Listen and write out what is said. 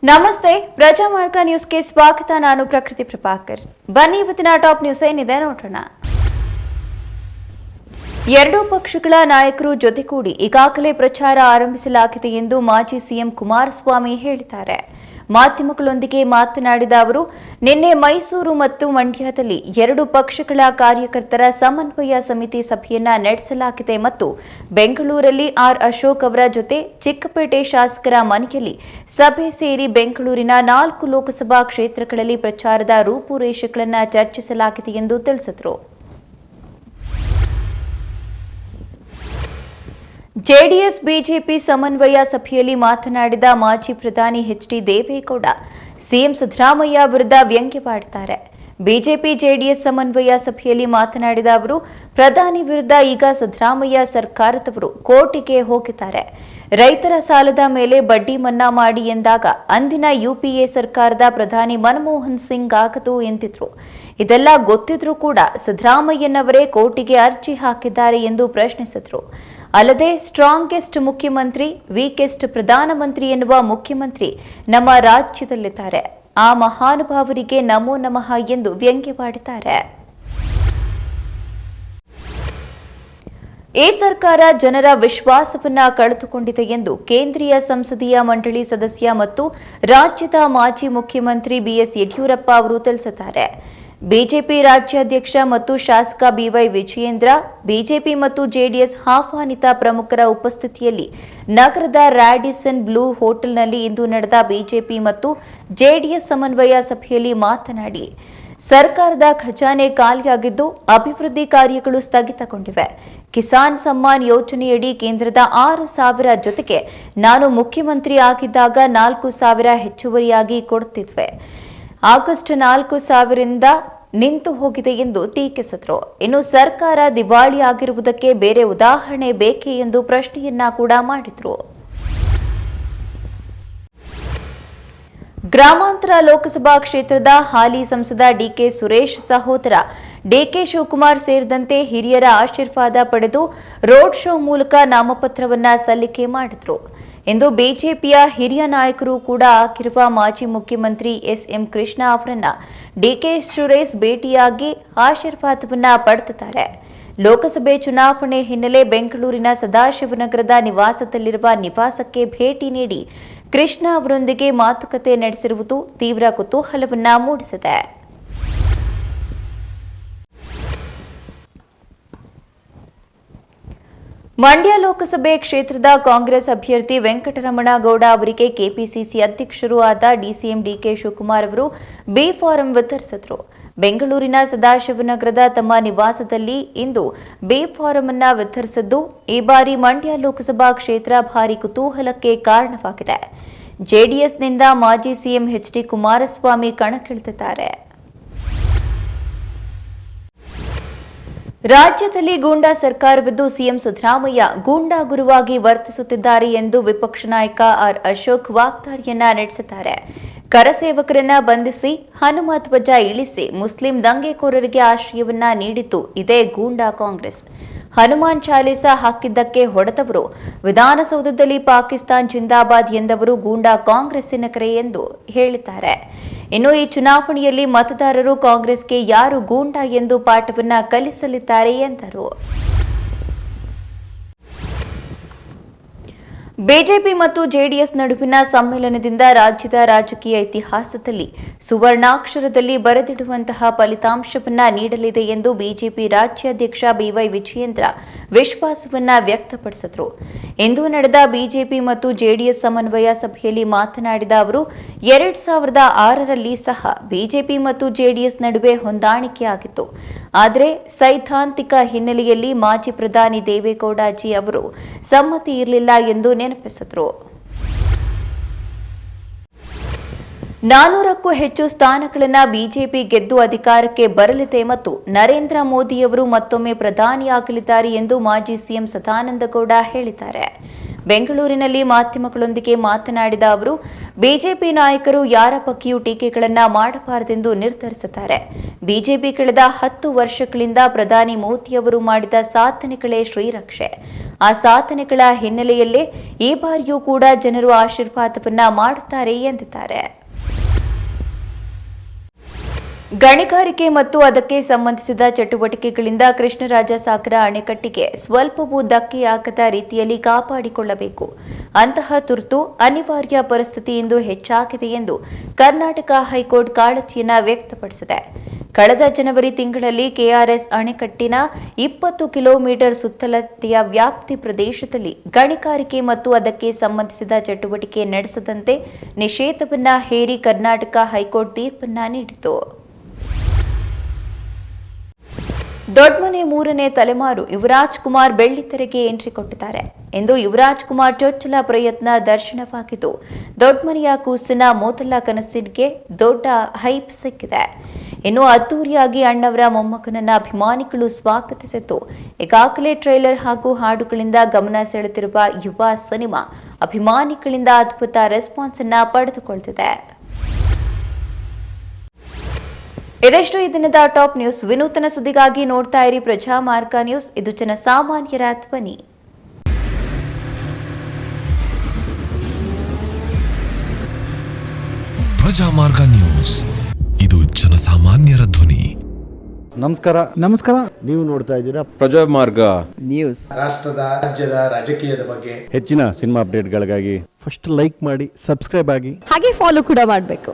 ನಮಸ್ತೆ, ಪ್ರಜಾಮಾರ್ಗ ನ್ಯೂಸ್ಗೆ ಸ್ವಾಗತ. ನಾನು ಪ್ರಕೃತಿ ಪ್ರಭಾಕರ್. ಬನ್ನಿ ಇವತ್ತಿನ ಟಾಪ್ ನ್ಯೂಸ್ ಏನಿದೆ ನೋಡೋಣ. ಎರಡೂ ಪಕ್ಷಗಳ ನಾಯಕರು ಜೊತೆಗೂಡಿ ಈಗಾಗಲೇ ಪ್ರಚಾರ ಆರಂಭಿಸಲಾಗಿದೆ ಎಂದು ಮಾಜಿ ಸಿಎಂ ಕುಮಾರಸ್ವಾಮಿ ಹೇಳಿದ್ದಾರೆ. ಮಾಧ್ಯಮಗಳೊಂದಿಗೆ ಮಾತನಾಡಿದ ಅವರು, ನಿನ್ನೆ ಮೈಸೂರು ಮತ್ತು ಮಂಡ್ಯದಲ್ಲಿ ಎರಡೂ ಪಕ್ಷಗಳ ಕಾರ್ಯಕರ್ತರ ಸಮನ್ವಯ ಸಮಿತಿ ಸಭೆಯನ್ನ ನಡೆಸಲಾಗಿದೆ ಮತ್ತು ಬೆಂಗಳೂರಲ್ಲಿ ಆರ್ ಅಶೋಕ್ ಅವರ ಜೊತೆ ಚಿಕ್ಕಪೇಟೆ ಶಾಸಕರ ಮನೆಯಲ್ಲಿ ಸಭೆ ಸೇರಿ ಬೆಂಗಳೂರಿನ 4 ಲೋಕಸಭಾ ಕ್ಷೇತ್ರಗಳಲ್ಲಿ ಪ್ರಚಾರದ ರೂಪುರೇಷೆಗಳನ್ನು ಚರ್ಚಿಸಲಾಗಿದೆ ಎಂದು ತಿಳಿಸಿದರು. ಜೆಡಿಎಸ್ ಬಿಜೆಪಿ ಸಮನ್ವಯ ಸಭೆಯಲ್ಲಿ ಮಾತನಾಡಿದ ಮಾಜಿ ಪ್ರಧಾನಿ ಎಚ್.ಡಿ. ದೇವೇಗೌಡ ಸಿಎಂ ಸಿದ್ದರಾಮಯ್ಯ ವಿರುದ್ಧ ವ್ಯಂಗ್ಯವಾಡಿದ್ದಾರೆ. ಬಿಜೆಪಿ ಜೆಡಿಎಸ್ ಸಮನ್ವಯ ಸಭೆಯಲ್ಲಿ ಮಾತನಾಡಿದ ಅವರು, ಪ್ರಧಾನಿ ವಿರುದ್ಧ ಈಗ ಸಿದ್ದರಾಮಯ್ಯ ಸರ್ಕಾರದವರು ಕೋರ್ಟಿಗೆ ಹೋಗಿದ್ದಾರೆ. ರೈತರ ಸಾಲದ ಮೇಲೆ ಬಡ್ಡಿ ಮನ್ನಾ ಮಾಡಿ ಎಂದಾಗ ಅಂದಿನ ಯುಪಿಎ ಸರ್ಕಾರದ ಪ್ರಧಾನಿ ಮನಮೋಹನ್ ಸಿಂಗ್ ಆಗದು ಎಂದಿದ್ರು. ಇದೆಲ್ಲ ಗೊತ್ತಿದ್ರೂ ಕೂಡ ಸಿದ್ದರಾಮಯ್ಯನವರೇ ಕೋರ್ಟಿಗೆ ಅರ್ಜಿ ಹಾಕಿದ್ದಾರೆ ಎಂದು ಪ್ರಶ್ನಿಸಿದರು. ಅಲ್ಲದೆ ಸ್ಟ್ರಾಂಗೆಸ್ಟ್ ಮುಖ್ಯಮಂತ್ರಿ, ವೀಕೆಸ್ಟ್ ಪ್ರಧಾನಮಂತ್ರಿ ಎನ್ನುವ ಮುಖ್ಯಮಂತ್ರಿ ನಮ್ಮ ರಾಜ್ಯದಲ್ಲಿದ್ದಾರೆ. ಆ ಮಹಾನುಭಾವರಿಗೆ ನಮೋ ನಮಃ ಎಂದು ವ್ಯಂಗ್ಯವಾಡಿದ್ದಾರೆ. ಈ ಸರ್ಕಾರ ಜನರ ವಿಶ್ವಾಸವನ್ನ ಕಳೆದುಕೊಂಡಿದೆ ಎಂದು ಕೇಂದ್ರೀಯ ಸಂಸದೀಯ ಮಂಡಳಿ ಸದಸ್ಯ ಮತ್ತು ರಾಜ್ಯದ ಮಾಜಿ ಮುಖ್ಯಮಂತ್ರಿ ಬಿಎಸ್ ಯಡಿಯೂರಪ್ಪ ಅವರು ತಿಳಿಸಿದ್ದಾರೆ. ಬಿಜೆಪಿ ರಾಜ್ಯಾಧ್ಯಕ್ಷ ಮತ್ತು ಶಾಸಕ ಬಿವೈ ವಿಜಯೇಂದ್ರ, ಬಿಜೆಪಿ ಮತ್ತು ಜೆಡಿಎಸ್ ಆಹ್ವಾನಿತ ಪ್ರಮುಖರ ಉಪಸ್ಥಿತಿಯಲ್ಲಿ ನಗರದ ರ್ಯಾಡಿಸನ್ ಬ್ಲೂ ಹೋಟೆಲ್ನಲ್ಲಿ ಇಂದು ನಡೆದ ಬಿಜೆಪಿ ಮತ್ತು ಜೆಡಿಎಸ್ ಸಮನ್ವಯ ಸಭೆಯಲ್ಲಿ ಮಾತನಾಡಿ, ಸರ್ಕಾರದ ಖಜಾನೆ ಖಾಲಿಯಾಗಿದ್ದು ಅಭಿವೃದ್ಧಿ ಕಾರ್ಯಗಳು ಸ್ಥಗಿತಗೊಂಡಿವೆ. ಕಿಸಾನ್ ಸಮ್ಮಾನ್ ಯೋಜನೆಯಡಿ ಕೇಂದ್ರದ 6,000 ಜೊತೆಗೆ ನಾನು ಮುಖ್ಯಮಂತ್ರಿ ಆಗಿದ್ದಾಗ 4,000 ಹೆಚ್ಚುವರಿಯಾಗಿ ಕೊಡುತ್ತಿದ್ವೆ. ಆಗಸ್ಟ್ 4,000ರಿಂದ ನಿಂತು ಹೋಗಿದೆ ಎಂದು ಟೀಕಿಸಿದರು. ಇನ್ನು ಸರ್ಕಾರ ದಿವಾಳಿ ಆಗಿರುವುದಕ್ಕೆ ಬೇರೆ ಉದಾಹರಣೆ ಬೇಕೇ ಎಂದು ಪ್ರಶ್ನೆಯನ್ನ ಕೂಡ ಮಾಡಿದರು. ಗ್ರಾಮಾಂತರ ಲೋಕಸಭಾ ಕ್ಷೇತ್ರದ ಹಾಲಿ ಸಂಸದ ಡಿಕೆ ಸುರೇಶ್ ಸಹೋದರ ಡಿಕೆ ಶಿವಕುಮಾರ್ ಸೇರಿದಂತೆ ಹಿರಿಯರ ಆಶೀರ್ವಾದ ಪಡೆದು ರೋಡ್ ಶೋ ಮೂಲಕ ನಾಮಪತ್ರವನ್ನ ಸಲ್ಲಿಕೆ ಮಾಡಿದರು. ಇಂದು ಬಿಜೆಪಿಯ ಹಿರಿಯ ನಾಯಕರು ಕೂಡ ಆಗಿರುವ ಮಾಜಿ ಮುಖ್ಯಮಂತ್ರಿ ಎಸ್ಎಂ ಕೃಷ್ಣ ಅವರನ್ನ ಡಿಕೆ ಸುರೇಶ್ ಭೇಟಿಯಾಗಿ ಆಶೀರ್ವಾದವನ್ನ ಪಡೆದಿದ್ದಾರೆ. ಲೋಕಸಭೆ ಚುನಾವಣೆ ಹಿನ್ನೆಲೆ ಬೆಂಗಳೂರಿನ ಸದಾಶಿವನಗರದ ನಿವಾಸದಲ್ಲಿರುವ ನಿವಾಸಕ್ಕೆ ಭೇಟಿ ನೀಡಿ ಕೃಷ್ಣ ಅವರೊಂದಿಗೆ ಮಾತುಕತೆ ನಡೆಸಿರುವುದು ತೀವ್ರ ಕುತೂಹಲವನ್ನ ಮೂಡಿಸಿದೆ. ಮಂಡ್ಯ ಲೋಕಸಭೆ ಕ್ಷೇತ್ರದ ಕಾಂಗ್ರೆಸ್ ಅಭ್ಯರ್ಥಿ ವೆಂಕಟರಮಣ ಗೌಡ ಅವರಿಗೆ ಕೆಪಿಸಿಸಿ ಅಧ್ಯಕ್ಷರೂ ಆದ ಡಿಸಿಎಂ ಡಿಕೆ ಶಿವಕುಮಾರ್ ಅವರು ಬಿ ಫಾರಂ ವಿತರಿಸಿದರು. ಬೆಂಗಳೂರಿನ ಸದಾಶಿವನಗರದ ತಮ್ಮ ನಿವಾಸದಲ್ಲಿ ಇಂದು ಬಿ ಫಾರಂ ಅನ್ನು ವಿತರಿಸಿದ್ದು ಈ ಬಾರಿ ಮಂಡ್ಯ ಲೋಕಸಭಾ ಕ್ಷೇತ್ರ ಭಾರಿ ಕುತೂಹಲಕ್ಕೆ ಕಾರಣವಾಗಿದೆ. ಜೆಡಿಎಸ್ನಿಂದ ಮಾಜಿ ಸಿಎಂ ಎಚ್.ಡಿ. ಕುಮಾರಸ್ವಾಮಿ ಕಣಕ್ಕಿಳಿದಿದ್ದಾರೆ. ರಾಜ್ಯದಲ್ಲಿ ಗೂಂಡಾ ಸರ್ಕಾರವಿದ್ದು ಸಿಎಂ ಸಿದ್ದರಾಮಯ್ಯ ಗೂಂಡಾ ಗುರುವಾಗಿ ವರ್ತಿಸುತ್ತಿದ್ದಾರೆ ಎಂದು ವಿಪಕ್ಷ ನಾಯಕ ಆರ್ ಅಶೋಕ್ ವಾಗ್ದಾಳಿಯನ್ನ ನಡೆಸಿದ್ದಾರೆ. ಕರಸೇವಕರನ್ನ ಬಂಧಿಸಿ ಹನುಮ ಧ್ವಜ ಇಳಿಸಿ ಮುಸ್ಲಿಂ ದಂಗೆಕೋರರಿಗೆ ಆಶ್ರಯವನ್ನ ನೀಡಿತು ಇದೇ ಗೂಂಡಾ ಕಾಂಗ್ರೆಸ್. ಹನುಮಾನ್ ಚಾಲೀಸ ಹಾಕಿದ್ದಕ್ಕೆ ಹೊಡೆದವರು, ವಿಧಾನಸೌಧದಲ್ಲಿ ಪಾಕಿಸ್ತಾನ್ ಜಿಂದಾಬಾದ್ ಎಂದವರು ಗೂಂಡಾ ಕಾಂಗ್ರೆಸ್ಸಿನ ಕರೆ ಎಂದು ಹೇಳಿದ್ದಾರೆ. ಇನ್ನು ಈ ಚುನಾವಣೆಯಲ್ಲಿ ಮತದಾರರು ಕಾಂಗ್ರೆಸ್ಗೆ ಯಾರು ಗೂಂಡಾ ಎಂದು ಪಾಠವನ್ನ ಕಲಿಸಲಿದ್ದಾರೆ ಎಂದರು. ಬಿಜೆಪಿ ಮತ್ತು ಜೆಡಿಎಸ್ ನಡುವಿನ ಸಮ್ಮಿಲನದಿಂದ ರಾಜ್ಯದ ರಾಜಕೀಯ ಇತಿಹಾಸದಲ್ಲಿ ಸುವರ್ಣಾಕ್ಷರದಲ್ಲಿ ಬರೆದಿಡುವಂತಹ ಫಲಿತಾಂಶವನ್ನ ನೀಡಲಿದೆ ಎಂದು ಬಿಜೆಪಿ ರಾಜ್ಯಾಧ್ಯಕ್ಷ ಬಿವೈ ವಿಜಯೇಂದ್ರ ವಿಶ್ವಾಸವನ್ನ ವ್ಯಕ್ತಪಡಿಸಿದರು. ಇಂದು ನಡೆದ ಬಿಜೆಪಿ ಮತ್ತು ಜೆಡಿಎಸ್ ಸಮನ್ವಯ ಸಭೆಯಲ್ಲಿ ಮಾತನಾಡಿದ ಅವರು, 2006ರಲ್ಲಿ ಸಹ ಬಿಜೆಪಿ ಮತ್ತು ಜೆಡಿಎಸ್ ನಡುವೆ ಹೊಂದಾಣಿಕೆಯಾಗಿತ್ತು. ಆದರೆ ಸೈದ್ಧಾಂತಿಕ ಹಿನ್ನೆಲೆಯಲ್ಲಿ ಮಾಜಿ ಪ್ರಧಾನಿ ದೇವೇಗೌಡಜಿ ಅವರು ಸಮ್ಮತಿ ಇರಲಿಲ್ಲ ಎಂದು ನೆನಪಿಸಿದರು. 400ಕ್ಕೂ ಹೆಚ್ಚು ಸ್ಥಾನಗಳನ್ನು ಬಿಜೆಪಿ ಗೆದ್ದು ಅಧಿಕಾರಕ್ಕೆ ಬರಲಿದೆ ಮತ್ತು ನರೇಂದ್ರ ಮೋದಿಯವರು ಮತ್ತೊಮ್ಮೆ ಪ್ರಧಾನಿಯಾಗಲಿದ್ದಾರೆ ಎಂದು ಮಾಜಿ ಸಿಎಂ ಸದಾನಂದಗೌಡ ಹೇಳಿದ್ದಾರೆ. ಬೆಂಗಳೂರಿನಲ್ಲಿ ಮಾಧ್ಯಮಗಳೊಂದಿಗೆ ಮಾತನಾಡಿದ ಅವರು, ಬಿಜೆಪಿ ನಾಯಕರು ಯಾರ ಬಗ್ಗೆಯೂ ಟೀಕೆಗಳನ್ನು ಮಾಡಬಾರದೆಂದು ನಿರ್ಧರಿಸುತ್ತಾರೆ. ಬಿಜೆಪಿ ಕಳೆದ 10 ವರ್ಷಗಳಿಂದ ಪ್ರಧಾನಿ ಮೋದಿಯವರು ಮಾಡಿದ ಸಾಧನೆಗಳೇ ಶ್ರೀರಕ್ಷೆ. ಆ ಸಾಧನೆಗಳ ಹಿನ್ನೆಲೆಯಲ್ಲೇ ಈ ಬಾರಿಯೂ ಕೂಡ ಜನರು ಆಶೀರ್ವಾದವನ್ನ ಮಾಡುತ್ತಾರೆ ಎಂದಿದ್ದಾರೆ. ಗಣಿಗಾರಿಕೆ ಮತ್ತು ಅದಕ್ಕೆ ಸಂಬಂಧಿಸಿದ ಚಟುವಟಿಕೆಗಳಿಂದ ಕೃಷ್ಣರಾಜಸಾಗರ ಅಣೆಕಟ್ಟಿಗೆ ಸ್ವಲ್ಪವೂ ಧಕ್ಕೆಯಾಗದ ರೀತಿಯಲ್ಲಿ ಕಾಪಾಡಿಕೊಳ್ಳಬೇಕು. ಅಂತಹ ತುರ್ತು ಅನಿವಾರ್ಯ ಪರಿಸ್ಥಿತಿ ಇಂದು ಹೆಚ್ಚಾಗಿದೆ ಎಂದು ಕರ್ನಾಟಕ ಹೈಕೋರ್ಟ್ ಕಾಳಜಿಯನ್ನ ವ್ಯಕ್ತಪಡಿಸಿದೆ. ಕಳೆದ ಜನವರಿ ತಿಂಗಳಲ್ಲಿ ಕೆಆರ್ಎಸ್ ಅಣೆಕಟ್ಟಿನ 20 ಕಿಲೋಮೀಟರ್ ಸುತ್ತಳತೆಯ ವ್ಯಾಪ್ತಿ ಪ್ರದೇಶದಲ್ಲಿ ಗಣಿಗಾರಿಕೆ ಮತ್ತು ಅದಕ್ಕೆ ಸಂಬಂಧಿಸಿದ ಚಟುವಟಿಕೆ ನಡೆಸದಂತೆ ನಿಷೇಧವನ್ನ ಹೇರಿ ಕರ್ನಾಟಕ ಹೈಕೋರ್ಟ್ ತೀರ್ಪನ್ನ ನೀಡಿತು. ದೊಡ್ಮನೆ 3ನೇ ತಲೆಮಾರು ಯುವರಾಜ್ ಕುಮಾರ್ ಬೆಳ್ಳಿತೆರೆಗೆ ಎಂಟ್ರಿ ಕೊಟ್ಟಿದ್ದಾರೆ. ಇಂದು ಯುವರಾಜ್ ಕುಮಾರ್ ಚೊಚ್ಚಲ ಪ್ರಯತ್ನ ದರ್ಶನವಾಗಿದ್ದು, ದೊಡ್ಮನೆಯ ಕೂಸಿನ ಮೊದಲ ಕನಸಿಗೆ ದೊಡ್ಡ ಹೈಪ್ ಸಿಕ್ಕಿದೆ. ಇನ್ನು ಅದ್ದೂರಿಯಾಗಿ ಅಣ್ಣವರ ಮೊಮ್ಮಗನನ್ನ ಅಭಿಮಾನಿಗಳು ಸ್ವಾಗತಿಸಿದ್ದು, ಈಗಾಗಲೇ ಟ್ರೈಲರ್ ಹಾಗೂ ಹಾಡುಗಳಿಂದ ಗಮನ ಸೆಳೆದಿರುವ ಯುವ ಸಿನಿಮಾ ಅಭಿಮಾನಿಗಳಿಂದ ಅದ್ಭುತ ರೆಸ್ಪಾನ್ಸ್ ಅನ್ನ ಪಡೆದುಕೊಳ್ಳುತ್ತಿದೆ. ಇದೆಷ್ಟು ಈ ದಿನದ ಟಾಪ್ ನ್ಯೂಸ್. ವಿನೂತನ ಸುದ್ದಿಗಾಗಿ ನೋಡ್ತಾ ಇರಿ ಪ್ರಜಾಮಾರ್ಗ ನ್ಯೂಸ್. ಇದು ಜನಸಾಮಾನ್ಯರ ಧ್ವನಿ. ಪ್ರಜಾಮಾರ್ಗ ನ್ಯೂಸ್, ಇದು ಜನಸಾಮಾನ್ಯರ ಧ್ವನಿ. ನಮಸ್ಕಾರ. ನೀವು ನೋಡ್ತಾ ಇದ್ದೀರಾ ಪ್ರಜಾಮಾರ್ಗ ನ್ಯೂಸ್. ರಾಷ್ಟ್ರದ ರಾಜ್ಯದ ರಾಜಕೀಯದ ಬಗ್ಗೆ ಹೆಚ್ಚಿನ ಸಿನಿಮಾ ಅಪ್ಡೇಟ್ಗಳಿಗಾಗಿ ಫಸ್ಟ್ ಲೈಕ್ ಮಾಡಿ, ಸಬ್ಸ್ಕ್ರೈಬ್ ಆಗಿ, ಹಾಗೆ ಫಾಲೋ ಕೂಡ ಮಾಡಬೇಕು.